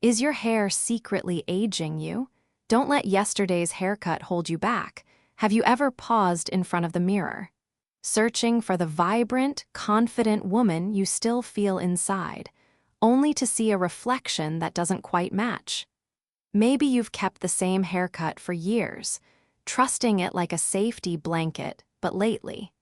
Is your hair secretly aging you? Don't let yesterday's haircut hold you back. Have you ever paused in front of the mirror, searching for the vibrant, confident woman you still feel inside, only to see a reflection that doesn't quite match? Maybe you've kept the same haircut for years, trusting it like a safety blanket, but lately,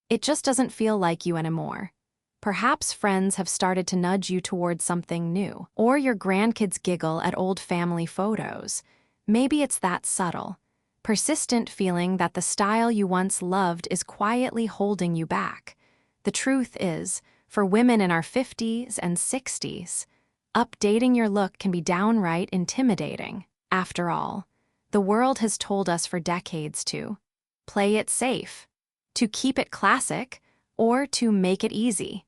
it just doesn't feel like you anymore. Perhaps friends have started to nudge you towards something new, or your grandkids giggle at old family photos. Maybe it's that subtle, persistent feeling that the style you once loved is quietly holding you back. The truth is, for women in our 50s and 60s, updating your look can be downright intimidating. After all, the world has told us for decades to play it safe, to keep it classic, or to make it easy.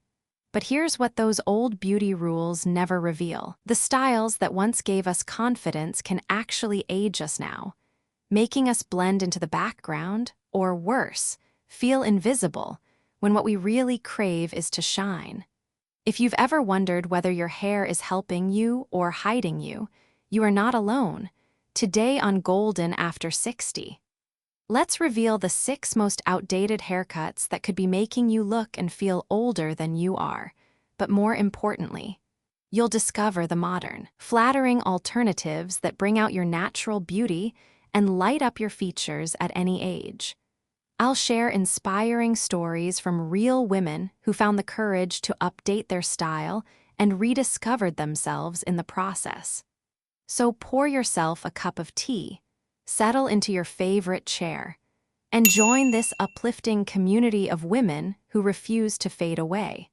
But here's what those old beauty rules never reveal. The styles that once gave us confidence can actually age us now, making us blend into the background, or worse, feel invisible, when what we really crave is to shine. If you've ever wondered whether your hair is helping you or hiding you, you are not alone. Today on Golden After 60. Let's reveal the 6 most outdated haircuts that could be making you look and feel older than you are. But more importantly, you'll discover the modern, flattering alternatives that bring out your natural beauty and light up your features at any age. I'll share inspiring stories from real women who found the courage to update their style and rediscovered themselves in the process. So pour yourself a cup of tea, settle into your favorite chair, and join this uplifting community of women who refuse to fade away.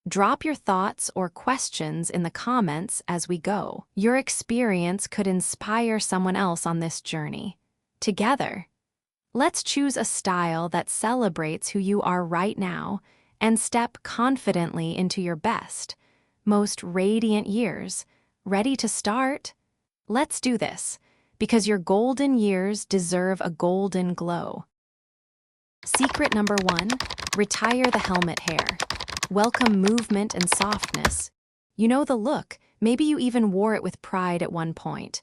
Drop your thoughts or questions in the comments as we go. Your experience could inspire someone else on this journey. Together, let's choose a style that celebrates who you are right now and step confidently into your best, most radiant years. Ready to start? Let's do this, because your golden years deserve a golden glow. Secret number 1, retire the helmet hair. Welcome movement and softness. You know the look, maybe you even wore it with pride at one point.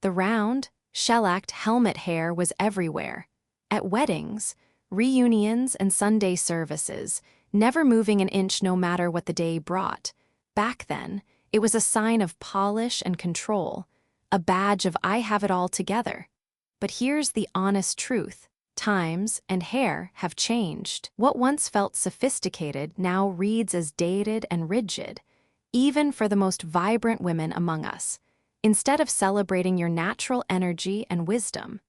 The round, shellacked helmet hair was everywhere. At weddings, reunions, and Sunday services, never moving an inch no matter what the day brought. Back then, it was a sign of polish and control, a badge of I have it all together. But here's the honest truth. Times and hair have changed. What once felt sophisticated now reads as dated and rigid, even for the most vibrant women among us. Instead of celebrating your natural energy and wisdom,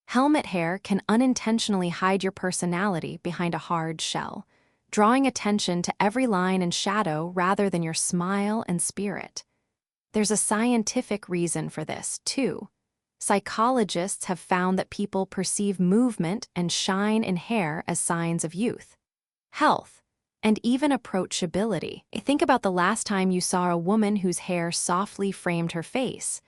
helmet hair can unintentionally hide your personality behind a hard shell, drawing attention to every line and shadow rather than your smile and spirit. There's a scientific reason for this, too. Psychologists have found that people perceive movement and shine in hair as signs of youth, health, and even approachability. Think about the last time you saw a woman whose hair softly framed her face,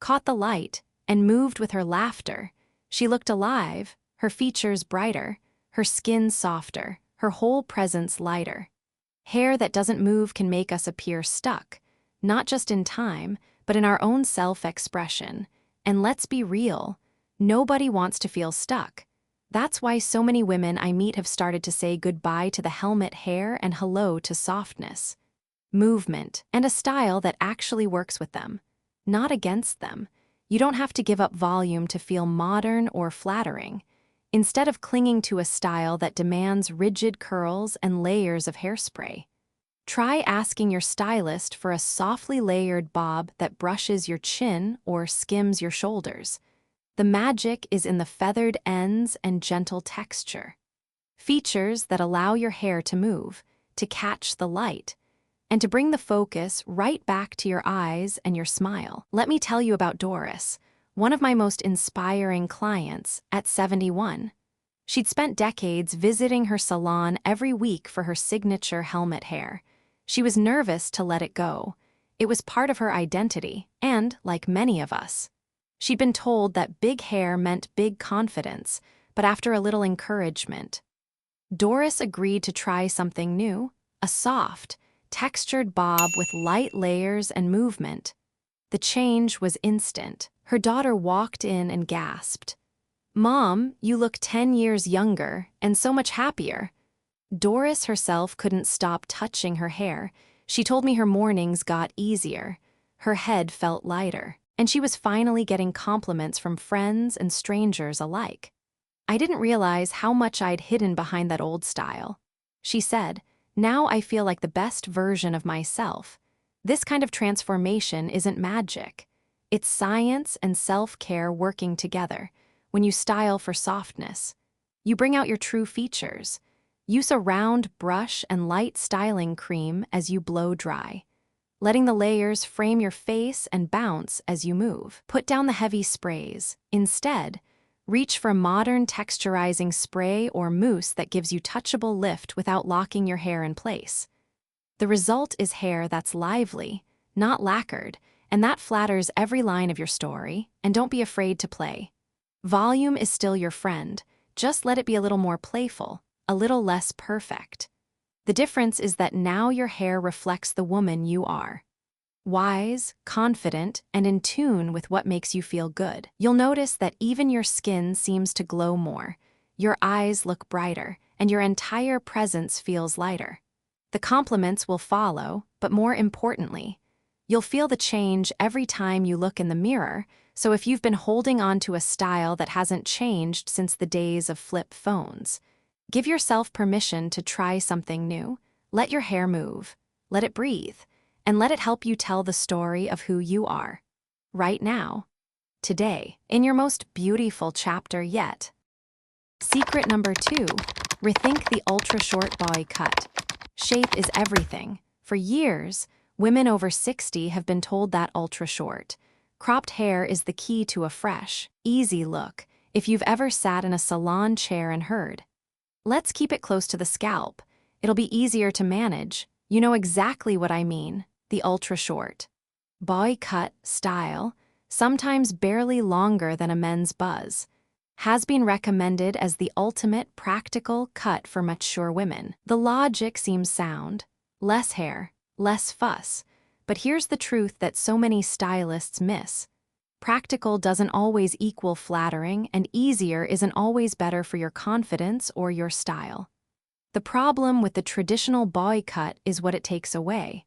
caught the light, and moved with her laughter. She looked alive, her features brighter, her skin softer, her whole presence lighter. Hair that doesn't move can make us appear stuck, not just in time, but in our own self-expression. And let's be real, nobody wants to feel stuck. That's why so many women I meet have started to say goodbye to the helmet hair and hello to softness, movement, and a style that actually works with them, not against them. You don't have to give up volume to feel modern or flattering. Instead of clinging to a style that demands rigid curls and layers of hairspray, try asking your stylist for a softly layered bob that brushes your chin or skims your shoulders. The magic is in the feathered ends and gentle texture. Features that allow your hair to move, to catch the light, and to bring the focus right back to your eyes and your smile. Let me tell you about Doris, one of my most inspiring clients at 71. She'd spent decades visiting her salon every week for her signature helmet hair. She was nervous to let it go. It was part of her identity, and, like many of us, she'd been told that big hair meant big confidence, but after a little encouragement, Doris agreed to try something new, a soft, textured bob with light layers and movement. The change was instant. Her daughter walked in and gasped, "Mom, you look 10 years younger and so much happier." Doris herself couldn't stop touching her hair. She told me her mornings got easier. Her head felt lighter, and she was finally getting compliments from friends and strangers alike. I didn't realize how much I'd hidden behind that old style. She said, "Now I feel like the best version of myself." This kind of transformation isn't magic. It's science and self-care working together. When you style for softness, you bring out your true features. Use a round brush and light styling cream as you blow dry, letting the layers frame your face and bounce as you move. Put down the heavy sprays. Instead, reach for a modern texturizing spray or mousse that gives you touchable lift without locking your hair in place. The result is hair that's lively, not lacquered, and that flatters every line of your story. And don't be afraid to play. Volume is still your friend, just let it be a little more playful, a little less perfect. The difference is that now your hair reflects the woman you are. Wise, confident, and in tune with what makes you feel good. You'll notice that even your skin seems to glow more, your eyes look brighter, and your entire presence feels lighter. The compliments will follow, but more importantly, you'll feel the change every time you look in the mirror. So if you've been holding on to a style that hasn't changed since the days of flip phones, give yourself permission to try something new. Let your hair move, let it breathe, and let it help you tell the story of who you are. Right now, today, in your most beautiful chapter yet. Secret number 2, rethink the ultra-short boy cut. Shape is everything. For years, women over 60 have been told that ultra-short, cropped hair is the key to a fresh, easy look, if you've ever sat in a salon chair and heard, "Let's keep it close to the scalp. It'll be easier to manage." You know exactly what I mean, the ultra-short boy cut style, sometimes barely longer than a men's buzz, has been recommended as the ultimate practical cut for mature women. The logic seems sound. Less hair, less fuss. But here's the truth that so many stylists miss. Practical doesn't always equal flattering, and easier isn't always better for your confidence or your style. The problem with the traditional boy cut is what it takes away.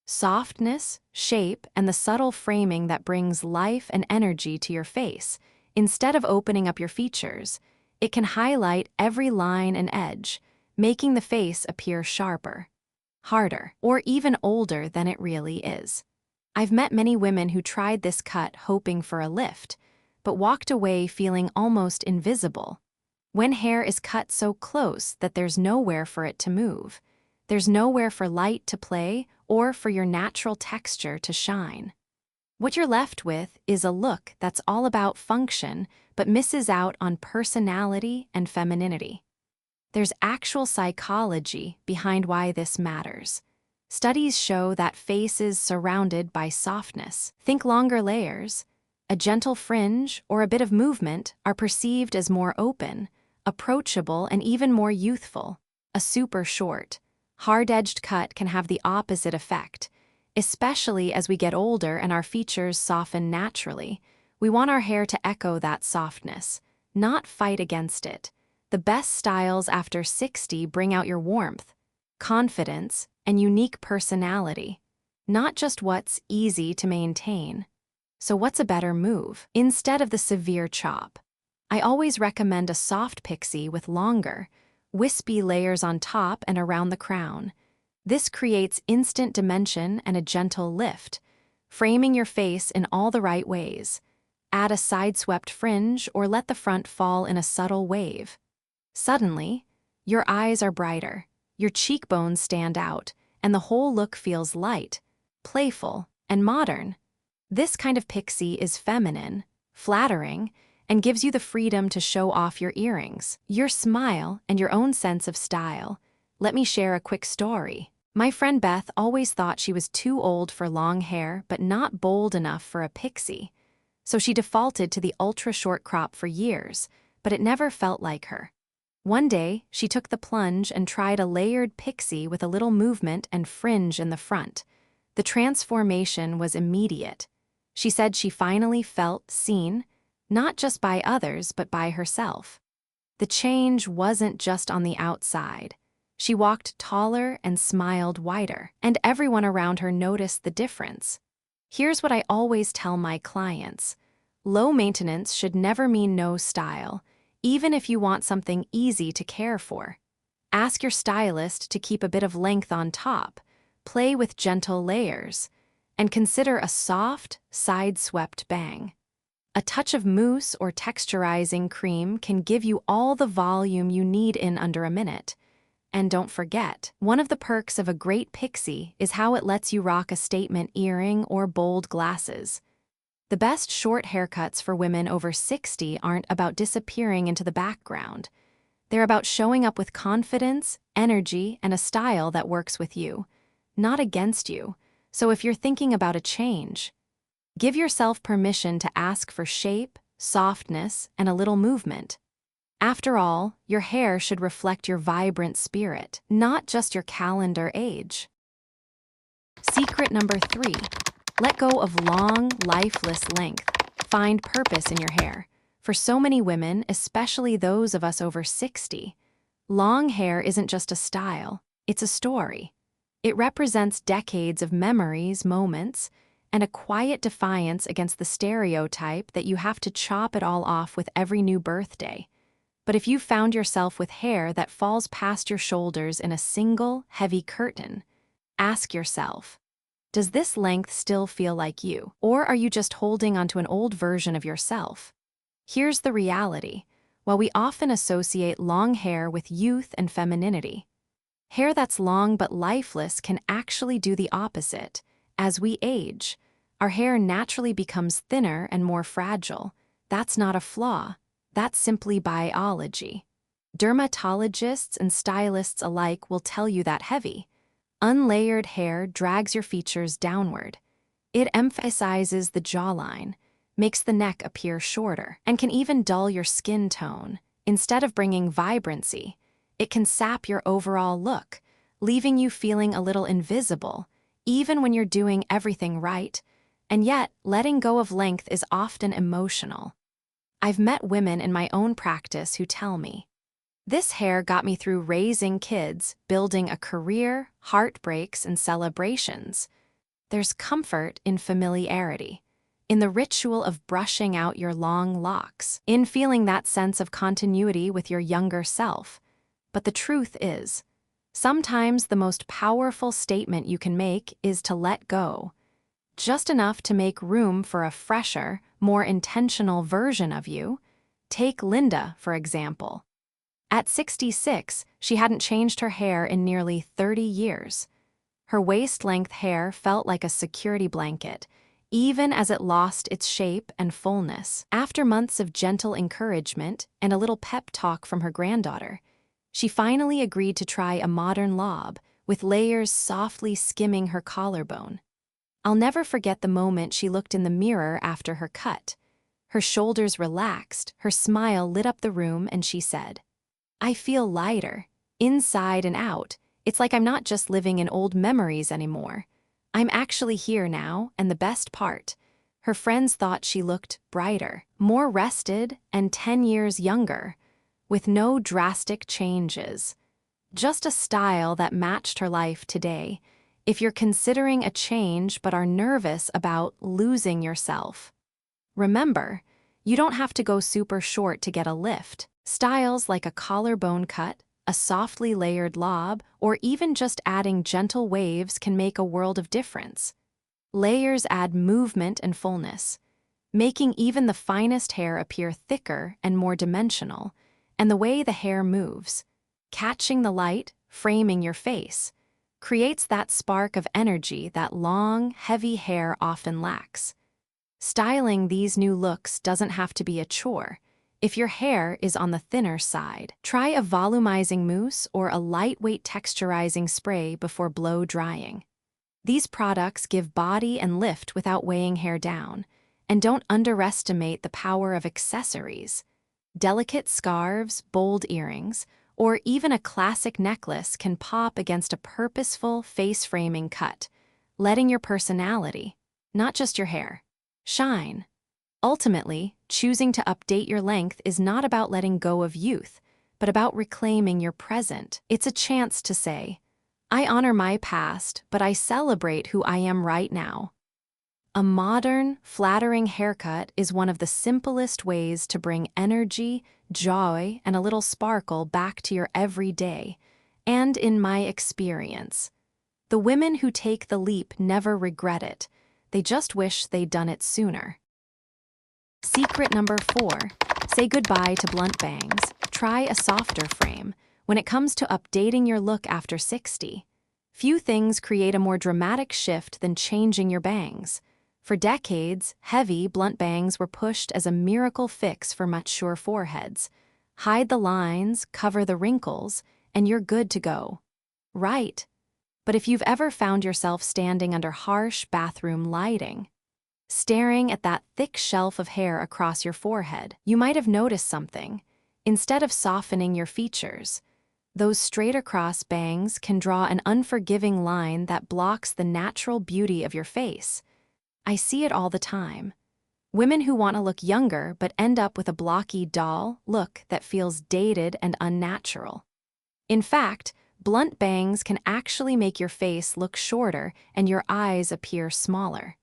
Softness, shape, and the subtle framing that brings life and energy to your face. Instead of opening up your features, it can highlight every line and edge, making the face appear sharper, harder, or even older than it really is. I've met many women who tried this cut hoping for a lift, but walked away feeling almost invisible. When hair is cut so close that there's nowhere for it to move, there's nowhere for light to play or for your natural texture to shine. What you're left with is a look that's all about function but misses out on personality and femininity. There's actual psychology behind why this matters. Studies show that faces surrounded by softness, think longer layers, a gentle fringe, or a bit of movement are perceived as more open, approachable, and even more youthful. A super short, hard-edged cut can have the opposite effect, especially as we get older and our features soften naturally. We want our hair to echo that softness, not fight against it. The best styles after 60 bring out your warmth, confidence, and unique personality, not just what's easy to maintain. So what's a better move? Instead of the severe chop, I always recommend a soft pixie with longer, wispy layers on top and around the crown. This creates instant dimension and a gentle lift, framing your face in all the right ways. Add a side-swept fringe or let the front fall in a subtle wave. Suddenly, your eyes are brighter, your cheekbones stand out, and the whole look feels light, playful, and modern. This kind of pixie is feminine, flattering, and gives you the freedom to show off your earrings, your smile, and your own sense of style. Let me share a quick story. My friend Beth always thought she was too old for long hair but not bold enough for a pixie. So she defaulted to the ultra-short crop for years, but it never felt like her. One day, she took the plunge and tried a layered pixie with a little movement and fringe in the front. The transformation was immediate. She said she finally felt seen, not just by others, but by herself. The change wasn't just on the outside. She walked taller and smiled wider, and everyone around her noticed the difference. Here's what I always tell my clients. Low maintenance should never mean no style, even if you want something easy to care for. Ask your stylist to keep a bit of length on top, play with gentle layers, and consider a soft, side-swept bang. A touch of mousse or texturizing cream can give you all the volume you need in under a minute. And don't forget, one of the perks of a great pixie is how it lets you rock a statement earring or bold glasses. The best short haircuts for women over 60 aren't about disappearing into the background. They're about showing up with confidence, energy, and a style that works with you, not against you. So if you're thinking about a change, give yourself permission to ask for shape, softness, and a little movement. After all, your hair should reflect your vibrant spirit, not just your calendar age. Secret number 3. Let go of long, lifeless length. Find purpose in your hair. For so many women, especially those of us over 60, long hair isn't just a style, it's a story. It represents decades of memories, moments, and a quiet defiance against the stereotype that you have to chop it all off with every new birthday. But if you've found yourself with hair that falls past your shoulders in a single, heavy curtain, ask yourself, does this length still feel like you? Or are you just holding onto an old version of yourself? Here's the reality. While we often associate long hair with youth and femininity, hair that's long but lifeless can actually do the opposite. As we age, our hair naturally becomes thinner and more fragile. That's not a flaw. That's simply biology. Dermatologists and stylists alike will tell you that heavy, unlayered hair drags your features downward. It emphasizes the jawline, makes the neck appear shorter, and can even dull your skin tone. Instead of bringing vibrancy, it can sap your overall look, leaving you feeling a little invisible, even when you're doing everything right. And yet, letting go of length is often emotional. I've met women in my own practice who tell me, this hair got me through raising kids, building a career, heartbreaks, and celebrations. There's comfort in familiarity, in the ritual of brushing out your long locks, in feeling that sense of continuity with your younger self. But the truth is, sometimes the most powerful statement you can make is to let go, just enough to make room for a fresher, more intentional version of you. Take Linda, for example. At 66, she hadn't changed her hair in nearly 30 years. Her waist-length hair felt like a security blanket, even as it lost its shape and fullness. After months of gentle encouragement and a little pep talk from her granddaughter, she finally agreed to try a modern lob, with layers softly skimming her collarbone. I'll never forget the moment she looked in the mirror after her cut. Her shoulders relaxed, her smile lit up the room, and she said, I feel lighter, inside and out. It's like I'm not just living in old memories anymore. I'm actually here now, and the best part, her friends thought she looked brighter, more rested, and 10 years younger, with no drastic changes. Just a style that matched her life today. If you're considering a change but are nervous about losing yourself, remember, you don't have to go super short to get a lift. Styles like a collarbone cut, a softly layered lob, or even just adding gentle waves can make a world of difference. Layers add movement and fullness, making even the finest hair appear thicker and more dimensional. And the way the hair moves, catching the light, framing your face, creates that spark of energy that long, heavy hair often lacks. Styling these new looks doesn't have to be a chore. If your hair is on the thinner side, try a volumizing mousse or a lightweight texturizing spray before blow drying. These products give body and lift without weighing hair down. And don't underestimate the power of accessories. Delicate scarves, bold earrings, or even a classic necklace can pop against a purposeful face-framing cut, letting your personality, not just your hair, shine. Ultimately, choosing to update your length is not about letting go of youth, but about reclaiming your present. It's a chance to say, I honor my past, but I celebrate who I am right now. A modern, flattering haircut is one of the simplest ways to bring energy, joy, and a little sparkle back to your everyday. And in my experience, the women who take the leap never regret it. They just wish they'd done it sooner. Secret number 4, say goodbye to blunt bangs. Try a softer frame. When it comes to updating your look after 60, few things create a more dramatic shift than changing your bangs. For decades, heavy, blunt bangs were pushed as a miracle fix for mature foreheads. Hide the lines, cover the wrinkles, and you're good to go. Right. But if you've ever found yourself standing under harsh bathroom lighting, staring at that thick shelf of hair across your forehead, you might have noticed something. Instead of softening your features, those straight-across bangs can draw an unforgiving line that blocks the natural beauty of your face. I see it all the time. Women who want to look younger but end up with a blocky doll look that feels dated and unnatural. In fact, blunt bangs can actually make your face look shorter and your eyes appear smaller.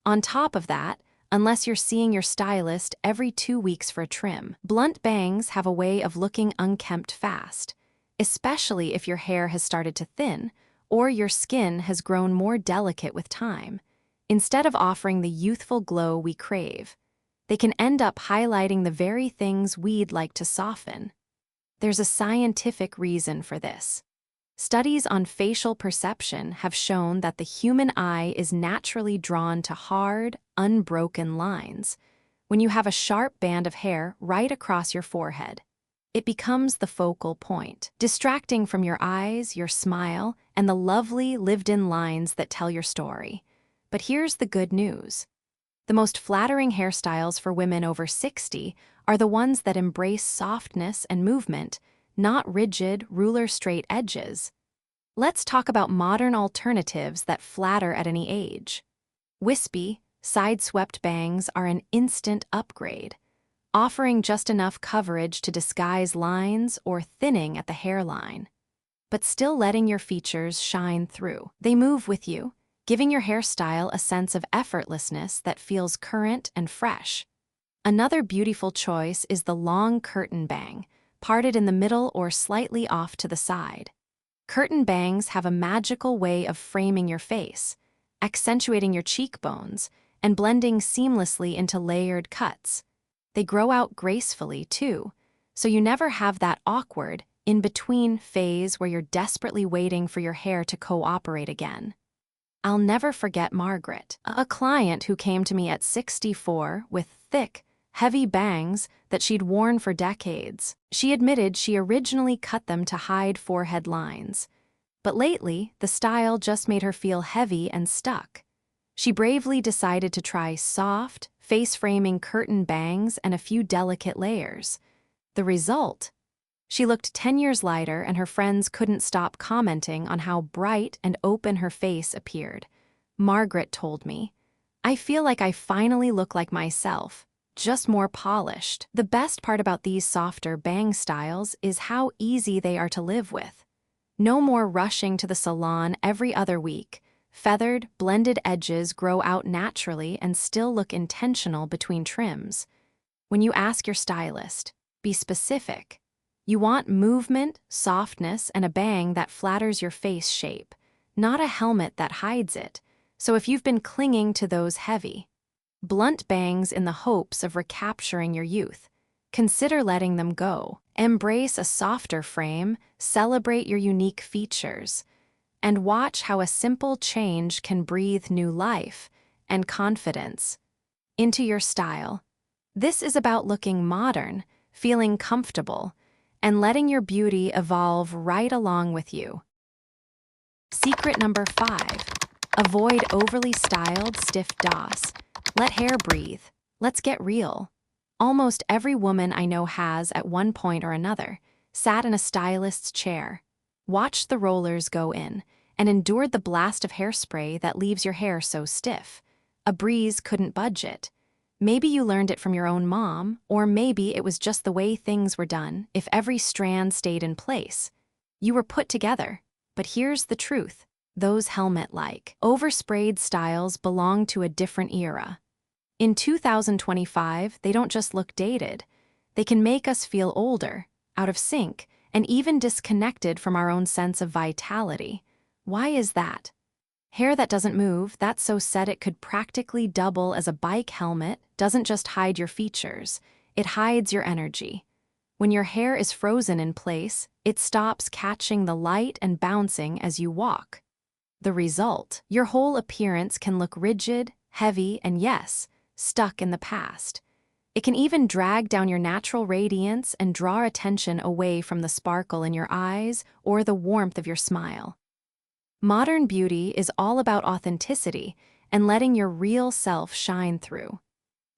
On top of that, unless you're seeing your stylist every 2 weeks for a trim, blunt bangs have a way of looking unkempt fast, especially if your hair has started to thin or your skin has grown more delicate with time. Instead of offering the youthful glow we crave, they can end up highlighting the very things we'd like to soften. There's a scientific reason for this. Studies on facial perception have shown that the human eye is naturally drawn to hard, unbroken lines. When you have a sharp band of hair right across your forehead, it becomes the focal point, distracting from your eyes, your smile, and the lovely, lived-in lines that tell your story. But here's the good news. The most flattering hairstyles for women over 60 are the ones that embrace softness and movement, not rigid, ruler-straight edges. Let's talk about modern alternatives that flatter at any age. Wispy, side-swept bangs are an instant upgrade, offering just enough coverage to disguise lines or thinning at the hairline, but still letting your features shine through. They move with you, giving your hairstyle a sense of effortlessness that feels current and fresh. Another beautiful choice is the long curtain bang, parted in the middle or slightly off to the side. Curtain bangs have a magical way of framing your face, accentuating your cheekbones, and blending seamlessly into layered cuts. They grow out gracefully, too, so you never have that awkward, in-between phase where you're desperately waiting for your hair to cooperate again. I'll never forget Margaret, a client who came to me at 64 with thick, heavy bangs that she'd worn for decades. She admitted she originally cut them to hide forehead lines, but lately the style just made her feel heavy and stuck. She bravely decided to try soft, face-framing curtain bangs and a few delicate layers. The result? She looked 10 years lighter, and her friends couldn't stop commenting on how bright and open her face appeared. Margaret told me, "I feel like I finally look like myself, just more polished." The best part about these softer bang styles is how easy they are to live with. No more rushing to the salon every other week. Feathered, blended edges grow out naturally and still look intentional between trims. When you ask your stylist, be specific. You want movement, softness, and a bang that flatters your face shape, not a helmet that hides it. So if you've been clinging to those heavy, blunt bangs in the hopes of recapturing your youth, consider letting them go. Embrace a softer frame, celebrate your unique features, and watch how a simple change can breathe new life and confidence into your style. This is about looking modern, feeling comfortable, and letting your beauty evolve right along with you. Secret number 5. Avoid overly styled, stiff DOS. Let hair breathe. Let's get real. Almost every woman I know has, at one point or another, sat in a stylist's chair, watched the rollers go in, and endured the blast of hairspray that leaves your hair so stiff. A breeze couldn't budge it. Maybe you learned it from your own mom, or maybe it was just the way things were done if every strand stayed in place. You were put together. But here's the truth. Those helmet-like, oversprayed styles belong to a different era. In 2025, they don't just look dated. They can make us feel older, out of sync, and even disconnected from our own sense of vitality. Why is that? Hair that doesn't move, that's so set it could practically double as a bike helmet, doesn't just hide your features, it hides your energy. When your hair is frozen in place, it stops catching the light and bouncing as you walk. The result, your whole appearance can look rigid, heavy, and yes, stuck in the past. It can even drag down your natural radiance and draw attention away from the sparkle in your eyes or the warmth of your smile. Modern beauty is all about authenticity and letting your real self shine through.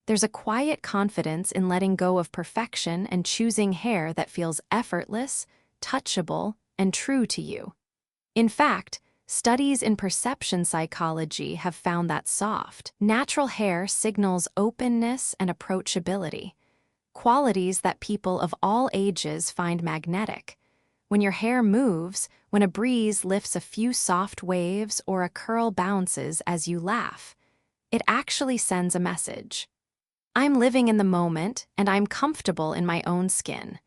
There's a quiet confidence in letting go of perfection and choosing hair that feels effortless, touchable, and true to you. In fact, studies in perception psychology have found that soft, natural hair signals openness and approachability, qualities that people of all ages find magnetic. When your hair moves, when a breeze lifts a few soft waves or a curl bounces as you laugh, it actually sends a message. I'm living in the moment and I'm comfortable in my own skin.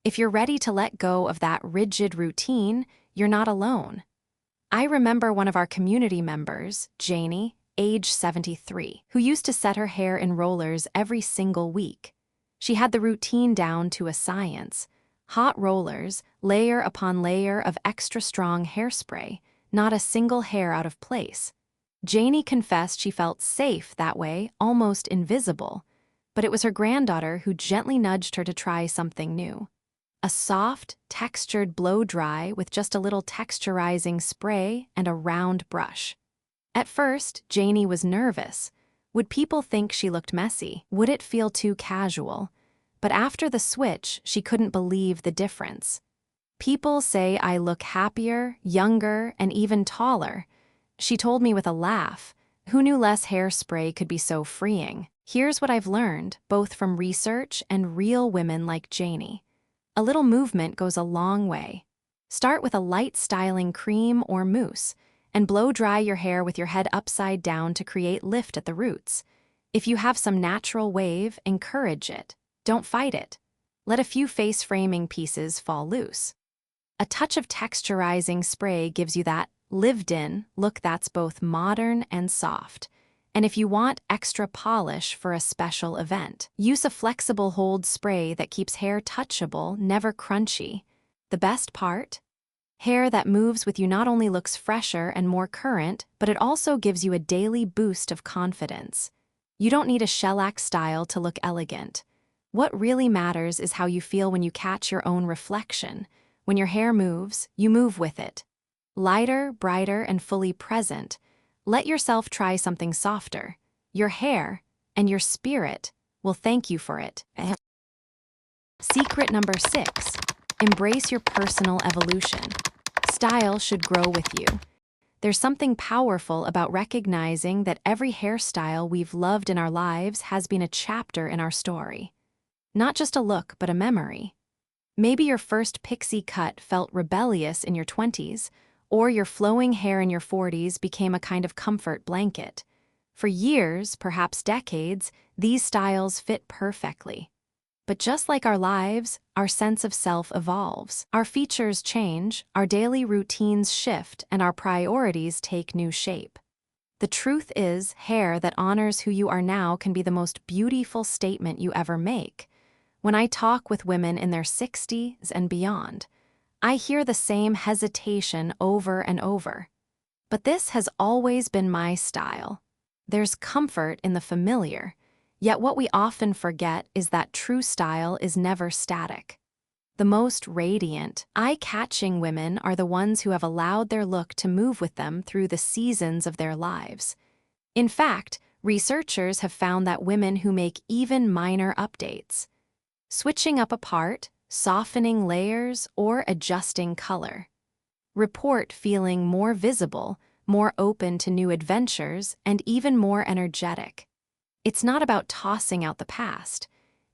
If you're ready to let go of that rigid routine, you're not alone. I remember one of our community members, Janie, age 73, who used to set her hair in rollers every single week. She had the routine down to a science. Hot rollers, layer upon layer of extra strong hairspray, not a single hair out of place. Janie confessed she felt safe that way, almost invisible, but it was her granddaughter who gently nudged her to try something new. A soft, textured blow-dry with just a little texturizing spray and a round brush. At first, Janie was nervous. Would people think she looked messy? Would it feel too casual? But after the switch, she couldn't believe the difference. People say I look happier, younger, and even taller. She told me with a laugh. Who knew less hairspray could be so freeing? Here's what I've learned, both from research and real women like Janie. A little movement goes a long way. Start with a light styling cream or mousse, and blow dry your hair with your head upside down to create lift at the roots. If you have some natural wave, encourage it. Don't fight it. Let a few face framing pieces fall loose. A touch of texturizing spray gives you that lived-in look that's both modern and soft. And if you want extra polish for a special event, use a flexible hold spray that keeps hair touchable, never crunchy. The best part? Hair that moves with you not only looks fresher and more current, but it also gives you a daily boost of confidence. You don't need a shellac style to look elegant. What really matters is how you feel when you catch your own reflection. When your hair moves, you move with it. Lighter, brighter, and fully present. Let yourself try something softer. Your hair and your spirit will thank you for it. Secret number 6. Embrace your personal evolution. Style should grow with you. There's something powerful about recognizing that every hairstyle we've loved in our lives has been a chapter in our story. Not just a look, but a memory. Maybe your first pixie cut felt rebellious in your 20s, or your flowing hair in your 40s became a kind of comfort blanket. For years, perhaps decades, these styles fit perfectly. But just like our lives, our sense of self evolves. Our features change, our daily routines shift, and our priorities take new shape. The truth is, hair that honors who you are now can be the most beautiful statement you ever make. When I talk with women in their 60s and beyond, I hear the same hesitation over and over. But this has always been my style. There's comfort in the familiar, yet what we often forget is that true style is never static. The most radiant, eye-catching women are the ones who have allowed their look to move with them through the seasons of their lives. In fact, researchers have found that women who make even minor updates, switching up a part, softening layers, or adjusting color, report feeling more visible, more open to new adventures, and even more energetic. It's not about tossing out the past.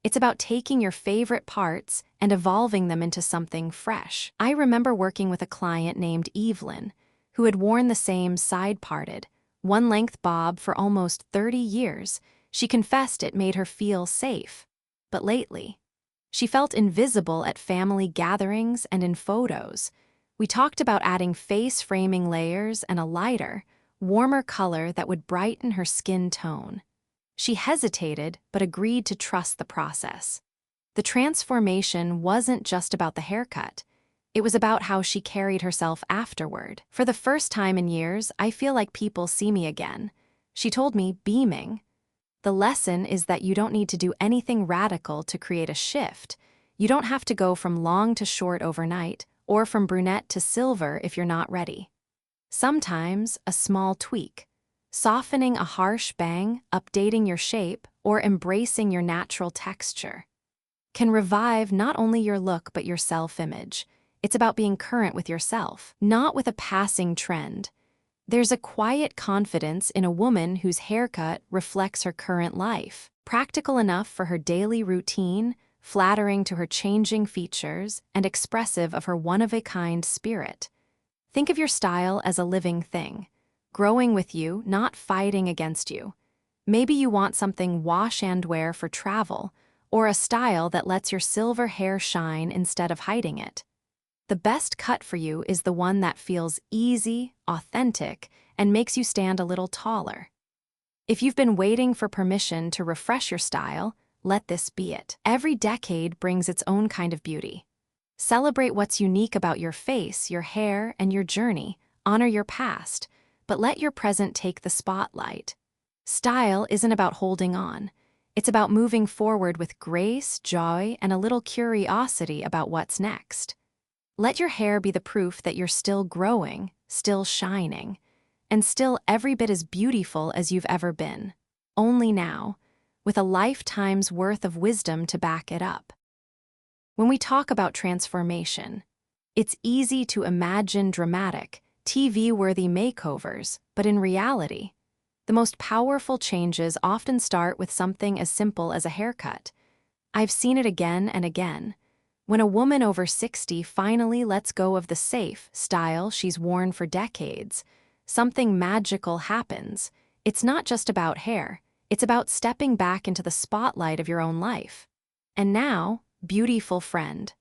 It's about taking your favorite parts and evolving them into something fresh. I remember working with a client named Evelyn, who had worn the same side-parted, one-length bob for almost 30 years. She confessed it made her feel safe. But lately, she felt invisible at family gatherings and in photos. We talked about adding face-framing layers and a lighter, warmer color that would brighten her skin tone. She hesitated, but agreed to trust the process. The transformation wasn't just about the haircut. It was about how she carried herself afterward. For the first time in years, I feel like people see me again, she told me, beaming. The lesson is that you don't need to do anything radical to create a shift. You don't have to go from long to short overnight, or from brunette to silver if you're not ready. Sometimes, a small tweak, softening a harsh bang, updating your shape, or embracing your natural texture, can revive not only your look but your self-image. It's about being current with yourself, not with a passing trend. There's a quiet confidence in a woman whose haircut reflects her current life, practical enough for her daily routine, flattering to her changing features, and expressive of her one-of-a-kind spirit. Think of your style as a living thing, growing with you, not fighting against you. Maybe you want something wash and wear for travel, or a style that lets your silver hair shine instead of hiding it. The best cut for you is the one that feels easy, authentic, and makes you stand a little taller. If you've been waiting for permission to refresh your style, let this be it. Every decade brings its own kind of beauty. Celebrate what's unique about your face, your hair, and your journey. Honor your past, but let your present take the spotlight. Style isn't about holding on. It's about moving forward with grace, joy, and a little curiosity about what's next. Let your hair be the proof that you're still growing, still shining, and still every bit as beautiful as you've ever been. Only now, with a lifetime's worth of wisdom to back it up. When we talk about transformation, it's easy to imagine dramatic, TV-worthy makeovers, but in reality, the most powerful changes often start with something as simple as a haircut. I've seen it again and again. When a woman over 60 finally lets go of the safe style she's worn for decades, something magical happens. It's not just about hair, it's about stepping back into the spotlight of your own life. And now, beautiful friend,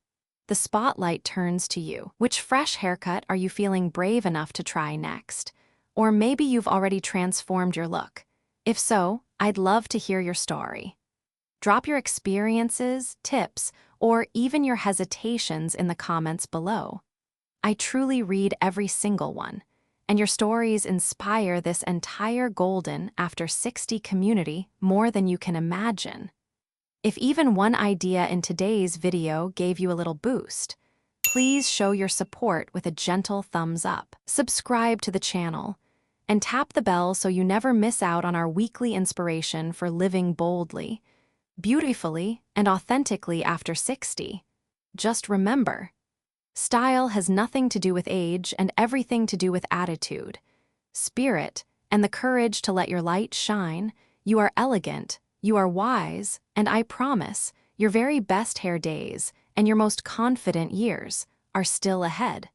the spotlight turns to you. Which fresh haircut are you feeling brave enough to try next? Or maybe you've already transformed your look. If so, I'd love to hear your story. Drop your experiences, tips, or even your hesitations in the comments below. I truly read every single one, and your stories inspire this entire Golden After 60 community more than you can imagine. If even one idea in today's video gave you a little boost, please show your support with a gentle thumbs up. Subscribe to the channel, and tap the bell so you never miss out on our weekly inspiration for living boldly, beautifully, and authentically after 60. Just remember, style has nothing to do with age and everything to do with attitude, spirit, and the courage to let your light shine. You are elegant, you are wise, and I promise, your very best hair days and your most confident years are still ahead.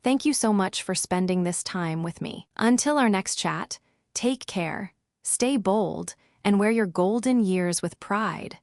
Thank you so much for spending this time with me. Until our next chat, take care, stay bold, and wear your golden years with pride.